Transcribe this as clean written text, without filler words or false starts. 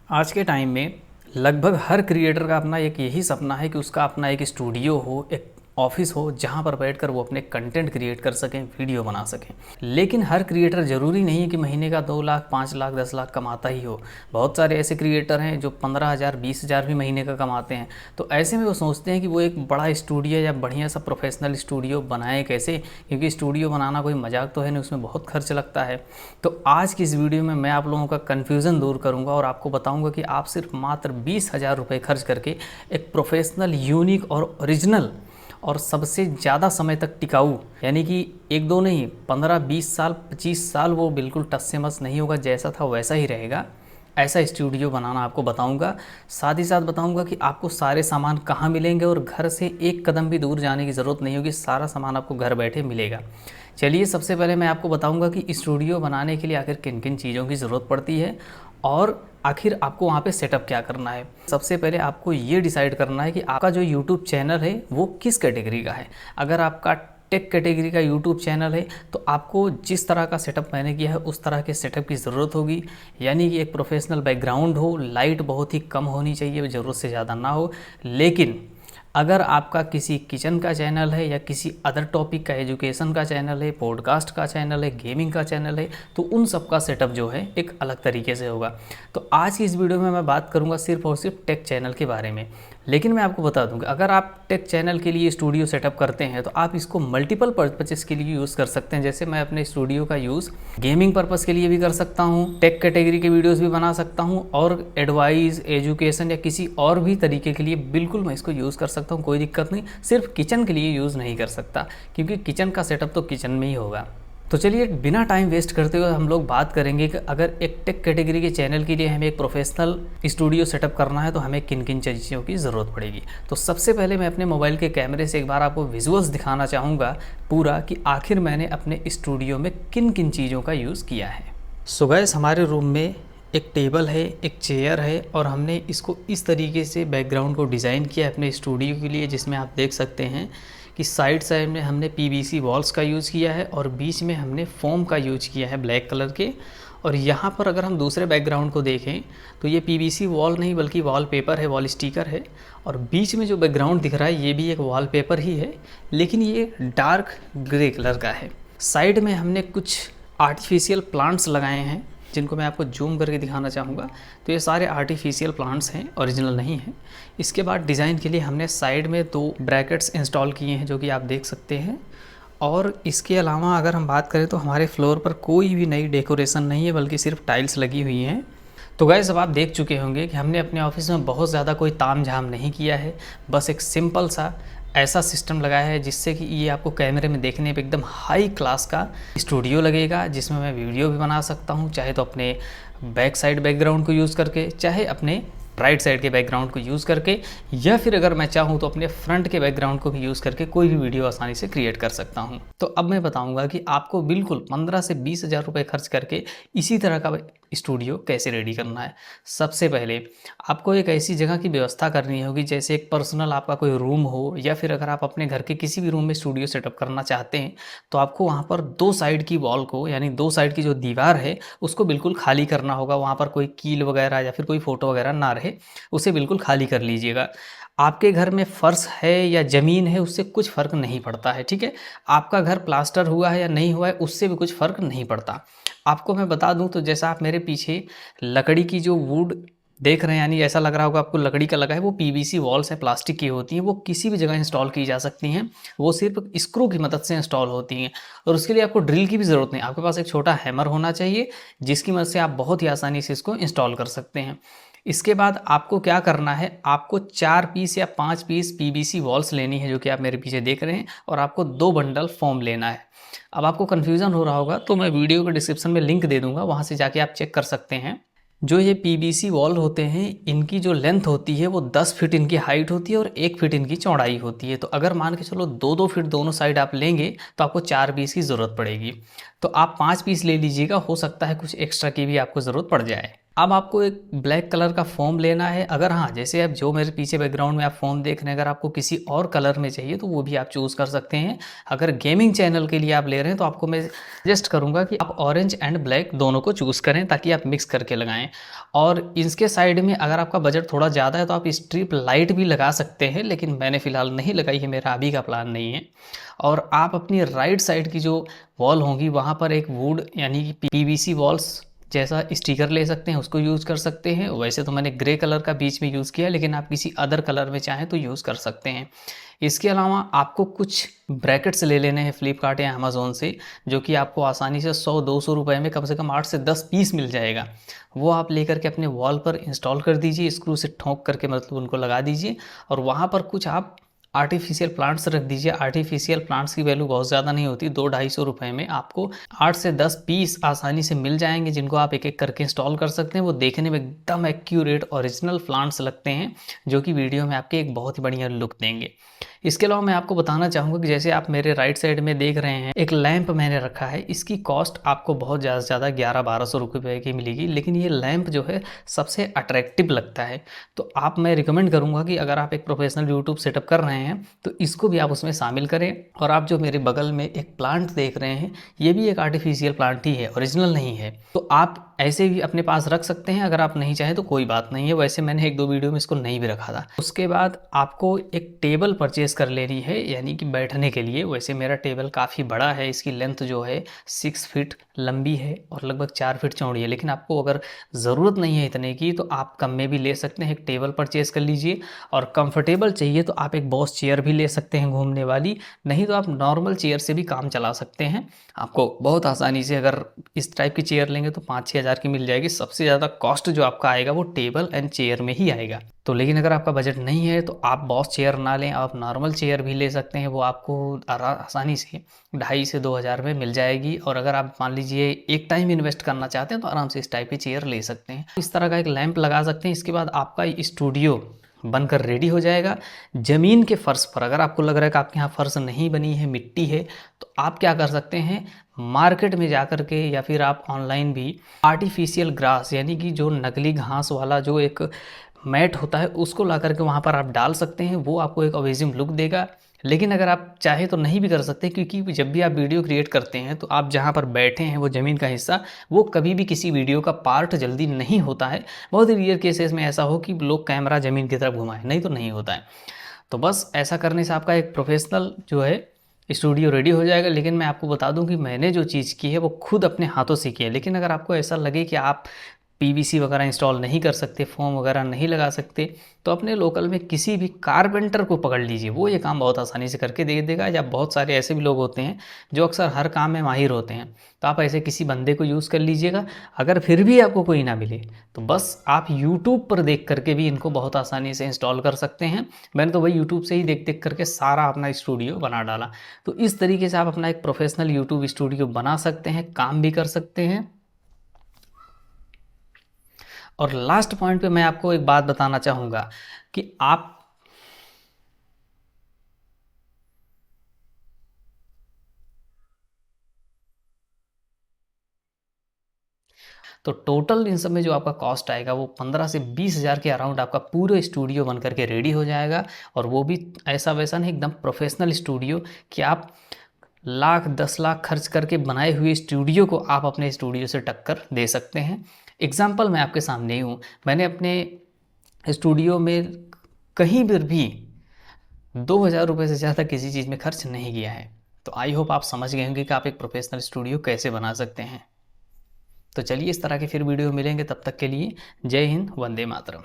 आज के टाइम में लगभग हर क्रिएटर का अपना एक यही सपना है कि उसका अपना एक स्टूडियो हो, एक ऑफिस हो, जहाँ पर बैठकर वो अपने कंटेंट क्रिएट कर सकें, वीडियो बना सकें। लेकिन हर क्रिएटर ज़रूरी नहीं है कि महीने का 2 लाख, 5 लाख, 10 लाख कमाता ही हो। बहुत सारे ऐसे क्रिएटर हैं जो 15,000, 20,000 भी महीने का कमाते हैं। तो ऐसे में वो सोचते हैं कि वो एक बड़ा स्टूडियो या बढ़िया सा प्रोफेशनल स्टूडियो बनाए कैसे, क्योंकि स्टूडियो बनाना कोई मजाक तो है नहीं, उसमें बहुत खर्च लगता है। तो आज की इस वीडियो में मैं आप लोगों का कन्फ्यूज़न दूर करूँगा और आपको बताऊँगा कि आप सिर्फ मात्र 20,000 रुपये खर्च करके एक प्रोफेशनल, यूनिक और ओरिजिनल और सबसे ज़्यादा समय तक टिकाऊ, यानी कि एक दो नहीं, 15, 20 साल, 25 साल वो बिल्कुल टस से मस नहीं होगा, जैसा था वैसा ही रहेगा, ऐसा स्टूडियो बनाना आपको बताऊंगा। साथ ही साथ बताऊंगा कि आपको सारे सामान कहाँ मिलेंगे और घर से एक कदम भी दूर जाने की ज़रूरत नहीं होगी, सारा सामान आपको घर बैठे मिलेगा। चलिए, सबसे पहले मैं आपको बताऊंगा कि स्टूडियो बनाने के लिए आखिर किन किन चीज़ों की ज़रूरत पड़ती है और आखिर आपको वहाँ पे सेटअप क्या करना है। सबसे पहले आपको ये डिसाइड करना है कि आपका जो यूट्यूब चैनल है वो किस कैटेगरी का है। अगर आपका टेक कैटेगरी का यूट्यूब चैनल है तो आपको जिस तरह का सेटअप मैंने किया है उस तरह के सेटअप की ज़रूरत होगी, यानी कि एक प्रोफेशनल बैकग्राउंड हो, लाइट बहुत ही कम होनी चाहिए, ज़रूरत से ज़्यादा ना हो। लेकिन अगर आपका किसी किचन का चैनल है या किसी अदर टॉपिक का, एजुकेशन का चैनल है, पॉडकास्ट का चैनल है, गेमिंग का चैनल है, तो उन सब का सेटअप जो है एक अलग तरीके से होगा। तो आज की इस वीडियो में मैं बात करूंगा सिर्फ और सिर्फ टेक चैनल के बारे में। लेकिन मैं आपको बता दूंगा, अगर आप टेक चैनल के लिए स्टूडियो सेटअप करते हैं तो आप इसको मल्टीपल पर्पज़ के लिए यूज़ कर सकते हैं। जैसे मैं अपने स्टूडियो का यूज़ गेमिंग पर्पज़ के लिए भी कर सकता हूँ, टेक कैटेगरी के वीडियोस भी बना सकता हूँ, और एडवाइस, एजुकेशन या किसी और भी तरीके के लिए बिल्कुल मैं इसको यूज़ कर सकता हूँ, कोई दिक्कत नहीं। सिर्फ किचन के लिए यूज़ नहीं कर सकता, क्योंकि किचन का सेटअप तो किचन में ही होगा। तो चलिए, बिना टाइम वेस्ट करते हुए हम लोग बात करेंगे कि अगर एक टेक कैटेगरी के चैनल के लिए हमें एक प्रोफेशनल स्टूडियो सेटअप करना है तो हमें किन किन चीज़ों की ज़रूरत पड़ेगी। तो सबसे पहले मैं अपने मोबाइल के कैमरे से एक बार आपको विजुअल्स दिखाना चाहूँगा पूरा, कि आखिर मैंने अपने स्टूडियो में किन किन चीज़ों का यूज़ किया है। सो गाइस, हमारे रूम में एक टेबल है, एक चेयर है, और हमने इसको इस तरीके से बैकग्राउंड को डिज़ाइन किया है अपने स्टूडियो के लिए, जिसमें आप देख सकते हैं कि साइड साइड में हमने पीवीसी वॉल्स का यूज़ किया है और बीच में हमने फोम का यूज किया है ब्लैक कलर के। और यहाँ पर अगर हम दूसरे बैकग्राउंड को देखें तो ये पीवीसी वॉल नहीं बल्कि वॉलपेपर है, वॉल स्टिकर है। और बीच में जो बैकग्राउंड दिख रहा है ये भी एक वॉलपेपर ही है, लेकिन ये डार्क ग्रे कलर का है। साइड में हमने कुछ आर्टिफिशियल प्लांट्स लगाए हैं, जिनको मैं आपको जूम करके दिखाना चाहूँगा। तो ये सारे आर्टिफिशियल प्लांट्स हैं, ओरिजिनल नहीं हैं। इसके बाद डिज़ाइन के लिए हमने साइड में 2 ब्रैकेट्स इंस्टॉल किए हैं, जो कि आप देख सकते हैं। और इसके अलावा अगर हम बात करें तो हमारे फ्लोर पर कोई भी नई डेकोरेशन नहीं है, बल्कि सिर्फ टाइल्स लगी हुई हैं। तो गाइस, अब आप देख चुके होंगे कि हमने अपने ऑफिस में बहुत ज़्यादा कोई ताम-झाम नहीं किया है, बस एक सिंपल सा ऐसा सिस्टम लगाया है जिससे कि ये आपको कैमरे में देखने पे एकदम हाई क्लास का स्टूडियो लगेगा, जिसमें मैं वीडियो भी बना सकता हूँ, चाहे तो अपने बैक साइड बैकग्राउंड को यूज़ करके, चाहे अपने राइट साइड के बैकग्राउंड को यूज़ करके, या फिर अगर मैं चाहूँ तो अपने फ्रंट के बैकग्राउंड को भी यूज़ करके कोई भी वीडियो आसानी से क्रिएट कर सकता हूँ। तो अब मैं बताऊँगा कि आपको बिल्कुल 15 से 20,000 रुपये खर्च करके इसी तरह का स्टूडियो कैसे रेडी करना है। सबसे पहले आपको एक ऐसी जगह की व्यवस्था करनी होगी, जैसे एक पर्सनल आपका कोई रूम हो, या फिर अगर आप अपने घर के किसी भी रूम में स्टूडियो सेटअप करना चाहते हैं तो आपको वहाँ पर 2 साइड की वॉल को, यानी 2 साइड की जो दीवार है उसको बिल्कुल खाली करना होगा। वहाँ पर कोई कील वगैरह या फिर कोई फ़ोटो वगैरह ना रहे, उसे बिल्कुल खाली कर लीजिएगा। आपके घर में फ़र्श है या ज़मीन है उससे कुछ फ़र्क नहीं पड़ता है, ठीक है। आपका घर प्लास्टर हुआ है या नहीं हुआ है उससे भी कुछ फ़र्क नहीं पड़ता। आपको मैं बता दूं तो जैसा आप मेरे पीछे लकड़ी की जो वुड देख रहे हैं, यानी ऐसा लग रहा होगा आपको लकड़ी का लगा है, वो पीवीसी वॉल्स है, प्लास्टिक की होती हैं, वो किसी भी जगह इंस्टॉल की जा सकती हैं। वो सिर्फ स्क्रू की मदद से इंस्टॉल होती हैं, और उसके लिए आपको ड्रिल की भी ज़रूरत नहीं, आपके पास एक छोटा हैमर होना चाहिए जिसकी मदद से आप बहुत ही आसानी से इसको इंस्टॉल कर सकते हैं। इसके बाद आपको क्या करना है, आपको 4 पीस या 5 पीस पीवीसी वॉल्स लेनी है, जो कि आप मेरे पीछे देख रहे हैं, और आपको 2 बंडल फोम लेना है। अब आपको कन्फ्यूज़न हो रहा होगा तो मैं वीडियो के डिस्क्रिप्शन में लिंक दे दूंगा, वहाँ से जाके आप चेक कर सकते हैं। जो ये पीवीसी वॉल होते हैं, इनकी जो लेंथ होती है वो 10 फीट इनकी हाइट होती है और 1 फीट इनकी चौड़ाई होती है। तो अगर मान के चलो 2-2 फीट दोनों साइड आप लेंगे तो आपको 4 पीस की ज़रूरत पड़ेगी। तो आप 5 पीस ले लीजिएगा, हो सकता है कुछ एक्स्ट्रा की भी आपको ज़रूरत पड़ जाए। अब आपको एक ब्लैक कलर का फ़ोम लेना है। अगर हाँ, जैसे अब जो मेरे पीछे बैकग्राउंड में आप फ़ोम देख रहे हैं, अगर आपको किसी और कलर में चाहिए तो वो भी आप चूज़ कर सकते हैं। अगर गेमिंग चैनल के लिए आप ले रहे हैं तो आपको मैं सजेस्ट करूँगा कि आप ऑरेंज एंड ब्लैक दोनों को चूज़ करें ताकि आप मिक्स करके लगाएँ। और इसके साइड में अगर आपका बजट थोड़ा ज़्यादा है तो आप स्ट्रिप लाइट भी लगा सकते हैं, लेकिन मैंने फ़िलहाल नहीं लगाई है, मेरा अभी का प्लान नहीं है। और आप अपनी राइट साइड की जो वॉल होंगी वहाँ पर एक वुड यानी कि पीवीसी वॉल्स जैसा स्टिकर ले सकते हैं, उसको यूज़ कर सकते हैं। वैसे तो मैंने ग्रे कलर का बीच में यूज़ किया, लेकिन आप किसी अदर कलर में चाहें तो यूज़ कर सकते हैं। इसके अलावा आपको कुछ ब्रैकेट्स ले लेने हैं फ्लिपकार्ट या अमेज़ोन से, जो कि आपको आसानी से 100-200 रुपए में कम से कम 8 से 10 पीस मिल जाएगा। वो आप लेकर के अपने वॉल पर इंस्टॉल कर दीजिए, स्क्रू से ठोक करके मतलब उनको लगा दीजिए। और वहाँ पर कुछ आप आर्टिफिशियल प्लांट्स रख दीजिए। आर्टिफिशियल प्लांट्स की वैल्यू बहुत ज़्यादा नहीं होती, 200-250 रुपए में आपको 8 से 10 पीस आसानी से मिल जाएंगे, जिनको आप एक एक करके इंस्टॉल कर सकते हैं। वो देखने में एकदम एक्यूरेट ओरिजिनल प्लांट्स लगते हैं, जो कि वीडियो में आपके एक बहुत ही बढ़िया लुक देंगे। इसके अलावा मैं आपको बताना चाहूँगा कि जैसे आप मेरे राइट साइड में देख रहे हैं, एक लैंप मैंने रखा है। इसकी कॉस्ट आपको बहुत ज़्यादा से ज़्यादा 1100-1200 रुपये की मिलेगी, लेकिन ये लैंप जो है सबसे अट्रैक्टिव लगता है। तो आप मैं रिकमेंड करूँगा कि अगर आप एक प्रोफेशनल यूट्यूब सेटअप कर रहे हैं तो इसको भी आप उसमें शामिल करें। और आप जो मेरे बगल में एक प्लांट देख रहे हैं, ये भी एक आर्टिफिशियल प्लांट ही है, ओरिजिनल नहीं है। तो आप ऐसे भी अपने पास रख सकते हैं, अगर आप नहीं चाहें तो कोई बात नहीं है। वैसे मैंने 1-2 वीडियो में इसको नहीं भी रखा था। उसके बाद आपको एक टेबल परचेज कर लेनी है, यानी कि बैठने के लिए। वैसे मेरा टेबल काफ़ी बड़ा है, इसकी लेंथ जो है 6 फीट लंबी है और लगभग 4 फीट चौड़ी है। लेकिन आपको अगर ज़रूरत नहीं है इतने की तो आप कम में भी ले सकते हैं। एक टेबल परचेज कर लीजिए। और कंफर्टेबल चाहिए तो आप एक बॉस चेयर भी ले सकते हैं घूमने वाली, नहीं तो आप नॉर्मल चेयर से भी काम चला सकते हैं। आपको बहुत आसानी से अगर इस टाइप की चेयर लेंगे तो 5-6 हज़ार की मिल जाएगी। सबसे ज़्यादा कॉस्ट जो आपका आएगा वो टेबल एंड चेयर में ही आएगा। तो लेकिन अगर आपका बजट नहीं है तो आप बॉस चेयर ना लें, आप नॉर्मल चेयर भी ले सकते हैं। वो आपको आसानी से 2,500 से 2,000 में मिल जाएगी। और अगर आप मान लीजिए एक टाइम इन्वेस्ट करना चाहते हैं तो आराम से इस टाइप की चेयर ले सकते हैं। इस तरह का एक लैंप लगा सकते हैं। इसके बाद आपका स्टूडियो बनकर रेडी हो जाएगा। ज़मीन के फ़र्श पर अगर आपको लग रहा है कि आपके यहाँ फ़र्श नहीं बनी है, मिट्टी है, तो आप क्या कर सकते हैं, मार्केट में जा कर के या फिर आप ऑनलाइन भी आर्टिफिशियल ग्रास यानी कि जो नकली घास वाला जो एक मैट होता है उसको ला करके वहाँ पर आप डाल सकते हैं। वो आपको एक अमेजिंग लुक देगा। लेकिन अगर आप चाहें तो नहीं भी कर सकते, क्योंकि जब भी आप वीडियो क्रिएट करते हैं तो आप जहाँ पर बैठे हैं वो ज़मीन का हिस्सा वो कभी भी किसी वीडियो का पार्ट जल्दी नहीं होता है। बहुत ही रेयर केसेस में ऐसा हो कि लोग कैमरा ज़मीन की तरफ घुमाएं, नहीं तो नहीं होता है। तो बस ऐसा करने से आपका एक प्रोफेशनल जो है स्टूडियो रेडी हो जाएगा। लेकिन मैं आपको बता दूं कि मैंने जो चीज़ की है वो खुद अपने हाथों से की है। लेकिन अगर आपको ऐसा लगे कि आप पीवीसी वगैरह इंस्टॉल नहीं कर सकते, फोम वगैरह नहीं लगा सकते, तो अपने लोकल में किसी भी कारपेंटर को पकड़ लीजिए, वो ये काम बहुत आसानी से करके दे देगा। या बहुत सारे ऐसे भी लोग होते हैं जो अक्सर हर काम में माहिर होते हैं, तो आप ऐसे किसी बंदे को यूज़ कर लीजिएगा। अगर फिर भी आपको कोई ना मिले तो बस आप यूट्यूब पर देख करके भी इनको बहुत आसानी से इंस्टॉल कर सकते हैं। मैंने तो वही यूट्यूब से ही देख देख करके सारा अपना स्टूडियो बना डाला। तो इस तरीके से आप अपना एक प्रोफेशनल यूट्यूब स्टूडियो बना सकते हैं, काम भी कर सकते हैं। और लास्ट पॉइंट पे मैं आपको एक बात बताना चाहूँगा कि आप तो टोटल इन सब में जो आपका कॉस्ट आएगा वो 15 से 20 हज़ार के अराउंड आपका पूरा स्टूडियो बन करके रेडी हो जाएगा। और वो भी ऐसा वैसा नहीं, एकदम प्रोफेशनल स्टूडियो कि आप लाख 10 लाख खर्च करके बनाए हुए स्टूडियो को आप अपने स्टूडियो से टक्कर दे सकते हैं। एग्जाम्पल मैं आपके सामने ही हूँ। मैंने अपने स्टूडियो में कहीं पर भी 2,000 रुपये से ज़्यादा किसी चीज़ में खर्च नहीं किया है। तो आई होप आप समझ गए होंगे कि आप एक प्रोफेशनल स्टूडियो कैसे बना सकते हैं। तो चलिए इस तरह के फिर वीडियो मिलेंगे, तब तक के लिए जय हिंद, वंदे मातरम।